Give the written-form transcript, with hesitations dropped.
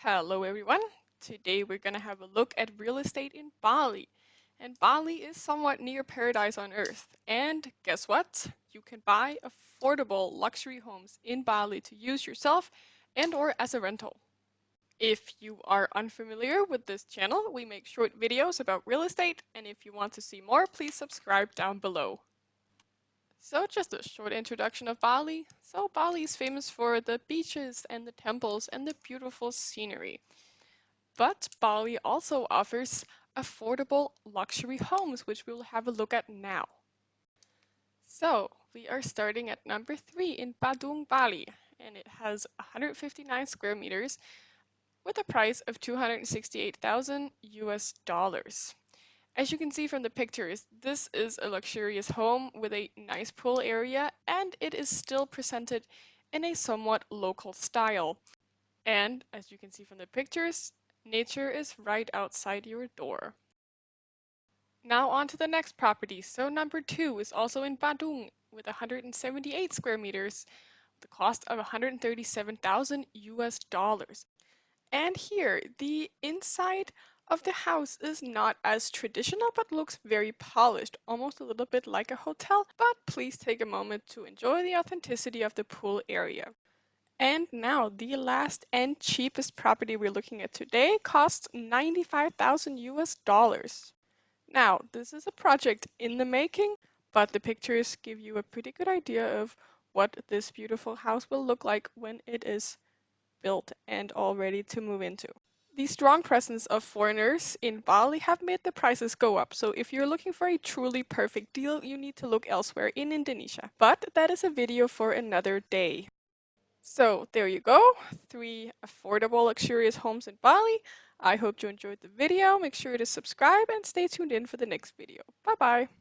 Hello everyone. Today we're going to have a look at real estate in Bali. And Bali is somewhat near paradise on earth. And guess what? You can buy affordable luxury homes in Bali to use yourself and or as a rental. If you are unfamiliar with this channel, we make short videos about real estate, and if you want to see more, please subscribe down below. So just a short introduction of Bali. So Bali is famous for the beaches and the temples and the beautiful scenery. But Bali also offers affordable luxury homes, which we'll have a look at now. So we are starting at number 3 in Padang Bali, and it has 159 square meters with a price of 268,000 US dollars. As you can see from the pictures, this is a luxurious home with a nice pool area, and it is still presented in a somewhat local style. And as you can see from the pictures, nature is right outside your door. Now on to the next property. So number 2 is also in Badung with 178 square meters, the cost of 137,000 US dollars. And here, the inside of the house is not as traditional but looks very polished, almost a little bit like a hotel. But please take a moment to enjoy the authenticity of the pool area. And now, the last and cheapest property we're looking at today costs 95,000 US dollars. Now, this is a project in the making, but the pictures give you a pretty good idea of what this beautiful house will look like when it is built and all ready to move into. The strong presence of foreigners in Bali have made the prices go up, so if you're looking for a truly perfect deal, you need to look elsewhere in Indonesia. But that is a video for another day. So there you go, 3 affordable luxurious homes in Bali. I hope you enjoyed the video. Make sure to subscribe and stay tuned in for the next video. Bye bye.